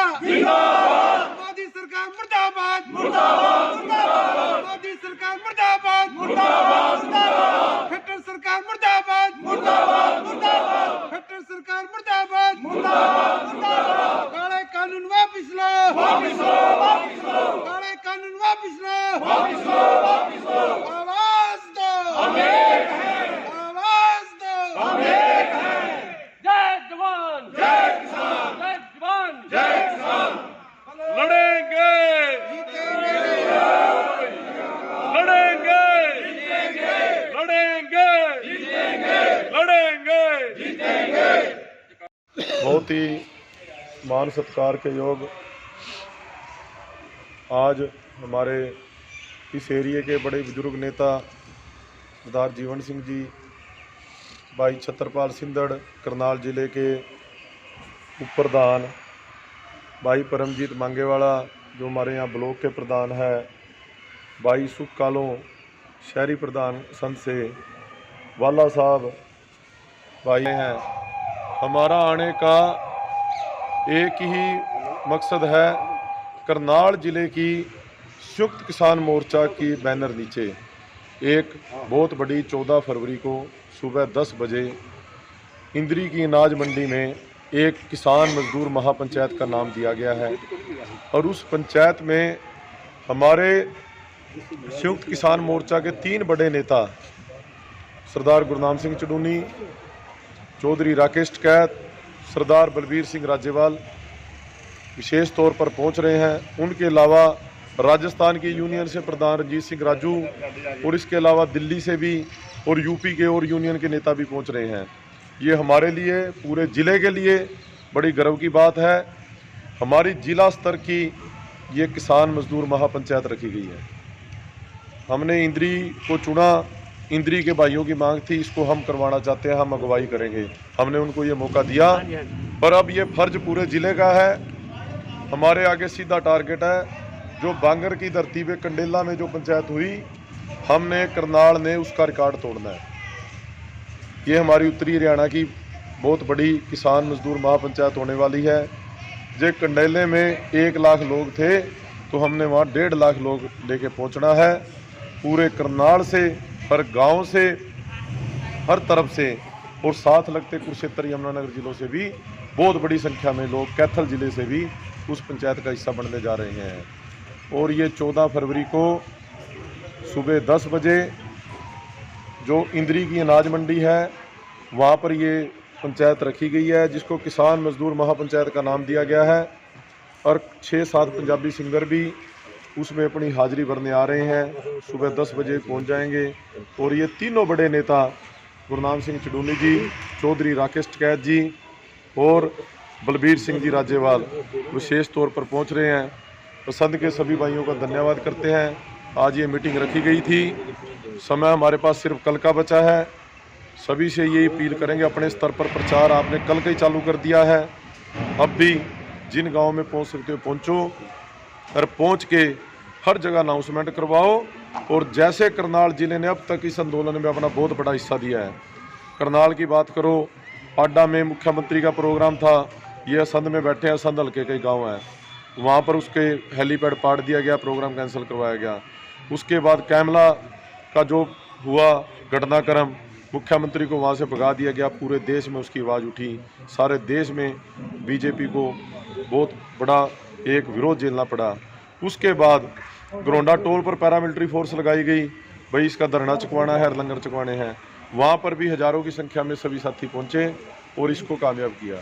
मोदी सरकार मुर्दाबाद मोदी सरकार मुर्दाबाद खट्टर सरकार मुर्दाबाद खट्टर सरकार मुर्दाबाद काले कानून वापिस लो काले कानून वापिस लो आवाज दो आवाज दो जय जवान जय किसान जय जवान जय किसान लड़ेंगे लड़ेंगे लड़ेंगे लड़ेंगे लड़ेंगे। बहुत ही मान सत्कार के योग आज हमारे इस एरिए के बड़े बुजुर्ग नेता सरदार जीवन सिंह जी, भाई छत्रपाल सिंधड़, करनाल ज़िले के उप प्रधान भाई परमजीत मांगेवाला, जो हमारे यहाँ ब्लॉक के प्रधान है, भाई सुख कालों शहरी प्रधान संत से वाला साहब भाई हैं। हमारा आने का एक ही मकसद है, करनाल ज़िले की संयुक्त किसान मोर्चा की बैनर नीचे एक बहुत बड़ी 14 फरवरी को सुबह 10 बजे इंद्री की अनाज मंडी में एक किसान मजदूर महापंचायत का नाम दिया गया है और उस पंचायत में हमारे संयुक्त किसान मोर्चा के 3 बड़े नेता सरदार गुरनाम सिंह चडूनी, चौधरी राकेश टिकैत, सरदार बलबीर सिंह राजेवाल विशेष तौर पर पहुंच रहे हैं। उनके अलावा राजस्थान की यूनियन से प्रधान रंजीत सिंह राजू और इसके अलावा दिल्ली से भी और यूपी के और यूनियन के नेता भी पहुंच रहे हैं। ये हमारे लिए, पूरे ज़िले के लिए बड़ी गर्व की बात है। हमारी जिला स्तर की ये किसान मजदूर महापंचायत रखी गई है। हमने इंद्री को चुना, इंद्री के भाइयों की मांग थी, इसको हम करवाना चाहते हैं, हम अगुवाई करेंगे। हमने उनको ये मौका दिया, पर अब ये फर्ज पूरे ज़िले का है। हमारे आगे सीधा टारगेट है, जो बांगर की धरती पे कंडेला में जो पंचायत हुई, हमने करनाल ने उसका रिकॉर्ड तोड़ना है। ये हमारी उत्तरी हरियाणा की बहुत बड़ी किसान मजदूर महापंचायत होने वाली है। जो कंडेले में 1 लाख लोग थे, तो हमने वहाँ 1.5 लाख लोग लेके पहुँचना है। पूरे करनाल से, हर गांव से, हर तरफ से और साथ लगते कुरुक्षेत्र यमुनानगर जिलों से भी बहुत बड़ी संख्या में लोग कैथल ज़िले से भी उस पंचायत का हिस्सा बनने जा रहे हैं। और ये 14 फरवरी को सुबह 10 बजे जो इंद्री की अनाज मंडी है, वहाँ पर ये पंचायत रखी गई है, जिसको किसान मजदूर महापंचायत का नाम दिया गया है। और 6-7 पंजाबी सिंगर भी उसमें अपनी हाजिरी भरने आ रहे हैं। सुबह 10 बजे पहुँच जाएंगे। और ये तीनों बड़े नेता गुरनाम सिंह चडूनी जी, चौधरी राकेश टिकैत जी और बलबीर सिंह जी राजेवाल विशेष तौर पर पहुँच रहे हैं। पसंद के सभी भाइयों का धन्यवाद करते हैं। आज ये मीटिंग रखी गई थी, समय हमारे पास सिर्फ कल का बचा है। सभी से ये अपील करेंगे, अपने स्तर पर प्रचार आपने कल का ही चालू कर दिया है। अब भी जिन गाँव में पहुँच सकते हो पहुँचो और पहुँच के हर जगह अनाउंसमेंट करवाओ। और जैसे करनाल ज़िले ने अब तक इस आंदोलन में अपना बहुत बड़ा हिस्सा दिया है। करनाल की बात करो, पाडा में मुख्यमंत्री का प्रोग्राम था, ये असंध में बैठे हैं, असंध हल्के कई गाँव हैं, वहाँ पर उसके हेलीपैड पाट दिया गया, प्रोग्राम कैंसिल करवाया गया। उसके बाद कैमला का जो हुआ घटनाक्रम, मुख्यमंत्री को वहाँ से भगा दिया गया। पूरे देश में उसकी आवाज़ उठी, सारे देश में बीजेपी को बहुत बड़ा एक विरोध झेलना पड़ा। उसके बाद गरोंडा टोल पर पैरामिलिट्री फोर्स लगाई गई, भाई इसका धरना चुकवाना है, लंगर चुकवाने हैं। वहाँ पर भी हज़ारों की संख्या में सभी साथी पहुँचे और इसको कामयाब किया।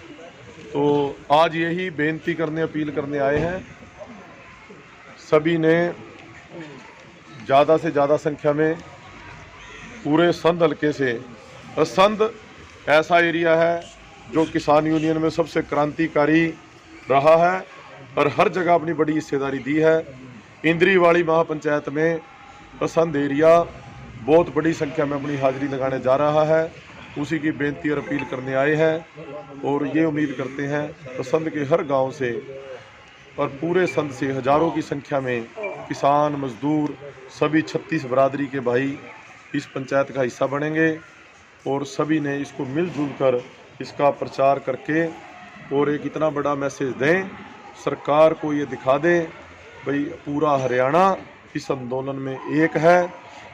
तो आज यही बेनती करने, अपील करने आए हैं। सभी ने ज़्यादा से ज़्यादा संख्या में पूरे संध हल्के से, संध ऐसा एरिया है जो किसान यूनियन में सबसे क्रांतिकारी रहा है और हर जगह अपनी बड़ी हिस्सेदारी दी है। इंद्री वाली महापंचायत में संध एरिया बहुत बड़ी संख्या में अपनी हाजिरी लगाने जा रहा है। उसी की बेनती और अपील करने आए हैं और ये उम्मीद करते हैं संध के हर गांव से और पूरे संध से हज़ारों की संख्या में किसान, मजदूर, सभी 36 बरादरी के भाई इस पंचायत का हिस्सा बनेंगे और सभी ने इसको मिलजुल कर इसका प्रचार करके और एक इतना बड़ा मैसेज दें सरकार को ये दिखा दे भाई पूरा हरियाणा इस आंदोलन में एक है,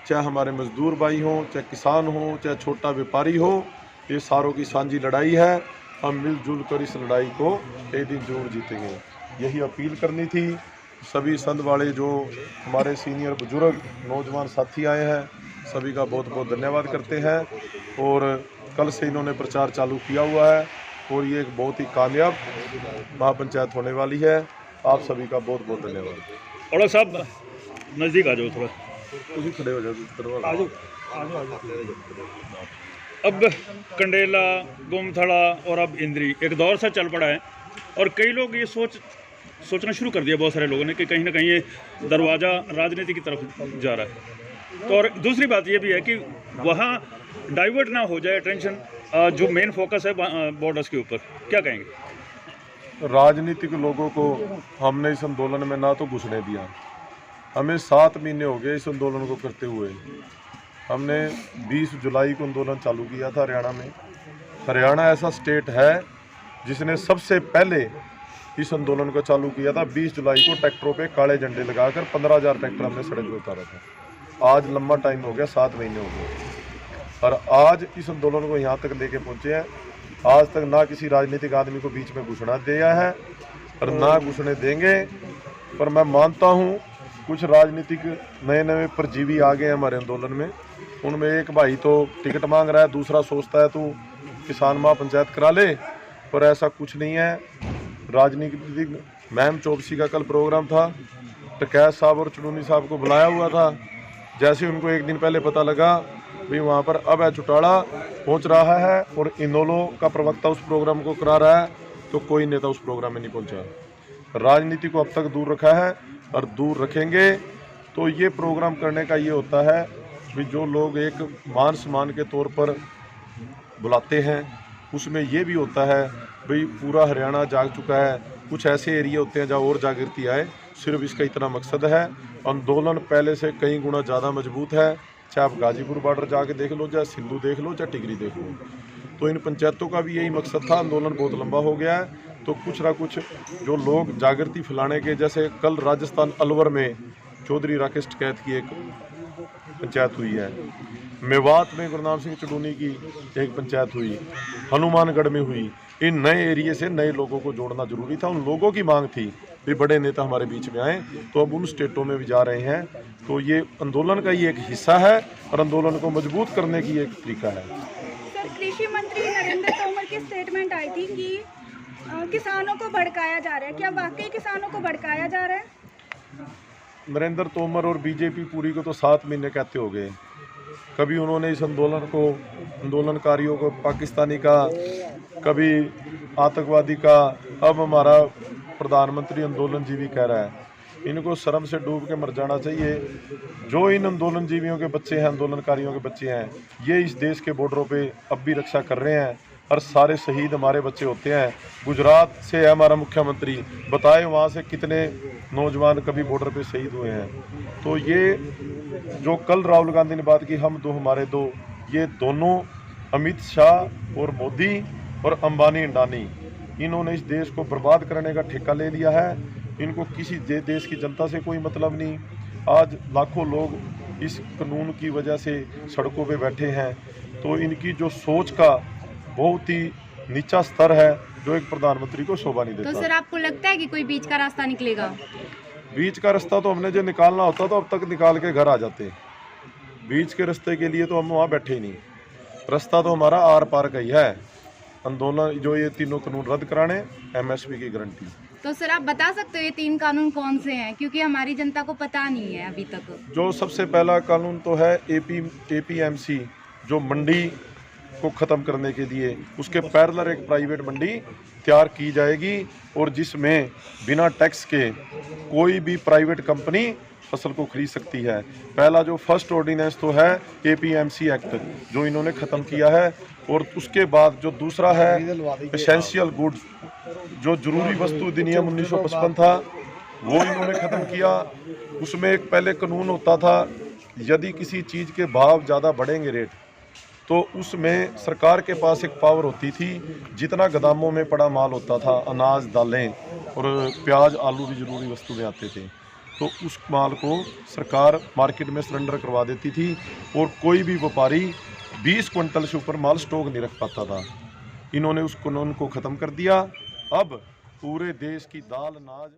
चाहे हमारे मजदूर भाई हों, चाहे किसान हो, चाहे छोटा व्यापारी हो, ये सारों की साझी लड़ाई है। हम मिलजुल कर इस लड़ाई को एक दिन जरूर जीतेंगे। यही अपील करनी थी। सभी संघ वाले जो हमारे सीनियर बुजुर्ग नौजवान साथी आए हैं, सभी का बहुत बहुत धन्यवाद करते हैं। और कल से इन्होंने प्रचार चालू किया हुआ है और ये एक बहुत ही कामयाब महापंचायत होने वाली है। आप सभी का बहुत बहुत धन्यवाद। और साहब नज़दीक आ जाओ थोड़ा, तुम खड़े हो जाओ। अब कंडेला, गोमथड़ा और अब इंद्री एक दौर सा चल पड़ा है और कई लोग ये सोचना शुरू कर दिया, बहुत सारे लोगों ने, कि कहीं ना कहीं ये दरवाज़ा राजनीति की तरफ जा रहा है। तो और दूसरी बात ये भी है कि वहाँ डाइवर्ट ना हो जाए अटेंशन, जो मेन फोकस है बॉर्डर्स के ऊपर। क्या कहेंगे? राजनीतिक लोगों को हमने इस आंदोलन में ना तो घुसने दिया। हमें 7 महीने हो गए इस आंदोलन को करते हुए। हमने 20 जुलाई को आंदोलन चालू किया था हरियाणा में। हरियाणा ऐसा स्टेट है जिसने सबसे पहले इस आंदोलन को चालू किया था। 20 जुलाई को ट्रैक्टरों पे काले झंडे लगाकर 15,000 ट्रैक्टर हमने सड़क पर उतारा था। आज लंबा टाइम हो गया, 7 महीने हो गए, और आज इस आंदोलन को यहाँ तक लेके पहुँचे हैं। आज तक ना किसी राजनीतिक आदमी को बीच में घुसना दिया है और ना घुसने देंगे। पर मैं मानता हूँ कुछ राजनीतिक नए परजीवी आ गए हैं हमारे आंदोलन में। उनमें एक भाई तो टिकट मांग रहा है, दूसरा सोचता है तू किसान महापंचायत करा ले, पर ऐसा कुछ नहीं है। राजनीतिक मैम चौबसी का कल प्रोग्राम था, टकैत साहब और चुनूनी साहब को बुलाया हुआ था। जैसे उनको एक दिन पहले पता लगा भाई वहाँ पर अब चौटाला पहुँच रहा है और इनोलो का प्रवक्ता उस प्रोग्राम को करा रहा है, तो कोई नेता उस प्रोग्राम में नहीं पहुँचा। राजनीति को अब तक दूर रखा है और दूर रखेंगे। तो ये प्रोग्राम करने का ये होता है भी जो लोग एक मान सम्मान के तौर पर बुलाते हैं, उसमें ये भी होता है भाई पूरा हरियाणा जाग चुका है। कुछ ऐसे एरिया होते हैं जहाँ और जागृति आए, सिर्फ इसका इतना मकसद है। आंदोलन पहले से कई गुना ज़्यादा मजबूत है। चाहे आप गाजीपुर बॉर्डर जाके देख लो, चाहे सिंधु देख लो, चाहे टिकरी देख लो, तो इन पंचायतों का भी यही मकसद था। आंदोलन बहुत लंबा हो गया है, तो कुछ ना कुछ जो लोग जागृति फैलाने के, जैसे कल राजस्थान अलवर में चौधरी राकेश टिकैत की एक पंचायत हुई है, मेवात में गुरनाम सिंह चुडूनी की एक पंचायत हुई, हनुमानगढ़ में हुई। इन नए एरिए से नए लोगों को जोड़ना जरूरी था। उन लोगों की मांग थी भी बड़े नेता हमारे बीच में आए, तो अब उन स्टेटों में भी जा रहे हैं। तो ये आंदोलन का ही एक हिस्सा है और आंदोलन को मजबूत करने की एक तरीका है। सर, कृषि मंत्री नरेंद्र तोमर की स्टेटमेंट आई थी कि किसानों को भड़काया जा रहा है। क्या वाकई किसानों को भड़काया जा रहा है? नरेंद्र तोमर और बीजेपी पूरी को तो 7 महीने कहते हो गए। कभी उन्होंने इस आंदोलनकारियों को पाकिस्तानी का, कभी आतंकवादी का, अब हमारा प्रधानमंत्री आंदोलनजीवी कह रहा है। इनको शर्म से डूब के मर जाना चाहिए। जो इन आंदोलनजीवियों के बच्चे हैं, आंदोलनकारियों के बच्चे हैं, ये इस देश के बॉर्डरों पे अब भी रक्षा कर रहे हैं और सारे शहीद हमारे बच्चे होते हैं। गुजरात से है हमारा मुख्यमंत्री, बताए वहाँ से कितने नौजवान कभी बॉर्डर पे शहीद हुए हैं। तो ये जो कल राहुल गांधी ने बात की, हम दो हमारे दो, ये दोनों अमित शाह और मोदी और अंबानी अंडानी, इन्होंने इस देश को बर्बाद करने का ठेका ले लिया है। इनको किसी देश की जनता से कोई मतलब नहीं। आज लाखों लोग इस कानून की वजह से सड़कों पे बैठे हैं। तो इनकी जो सोच का बहुत ही नीचा स्तर है, जो एक प्रधानमंत्री को शोभा नहीं देता। तो सर, आपको लगता है कि कोई बीच का रास्ता निकलेगा? बीच का रास्ता तो हमने जो निकालना होता तो अब तक निकाल के घर आ जाते। बीच के रास्ते के लिए तो हम वहाँ बैठे ही नहीं। रास्ता तो हमारा आर पार का ही है। आंदोलन जो ये तीनों कानून रद्द कराने, एमएसपी की गारंटी। तो सर, आप बता सकते हो ये 3 कानून कौन से हैं, क्योंकि हमारी जनता को पता नहीं है अभी तक। जो सबसे पहला कानून तो है एपीएमसी, जो मंडी को ख़त्म करने के लिए उसके पैरेलल एक प्राइवेट मंडी तैयार की जाएगी और जिसमें बिना टैक्स के कोई भी प्राइवेट कंपनी फसल को खरीद सकती है। पहला जो फर्स्ट ऑर्डिनेंस तो है एपीएमसी एक्ट, जो इन्होंने ख़त्म किया है। और उसके बाद जो दूसरा है एसेंशियल गुड्स, जो जरूरी वस्तु अधिनियम 1955 था, वो इन्होंने ख़त्म किया। उसमें एक पहले कानून होता था, यदि किसी चीज़ के भाव ज़्यादा बढ़ेंगे रेट, तो उसमें सरकार के पास एक पावर होती थी, जितना गोदामों में पड़ा माल होता था, अनाज, दालें और प्याज, आलू भी ज़रूरी वस्तु में आते थे, तो उस माल को सरकार मार्केट में सरेंडर करवा देती थी और कोई भी व्यापारी 20 क्विंटल से ऊपर माल स्टॉक नहीं रख पाता था। इन्होंने उस कानून को ख़त्म कर दिया। अब पूरे देश की दाल, अनाज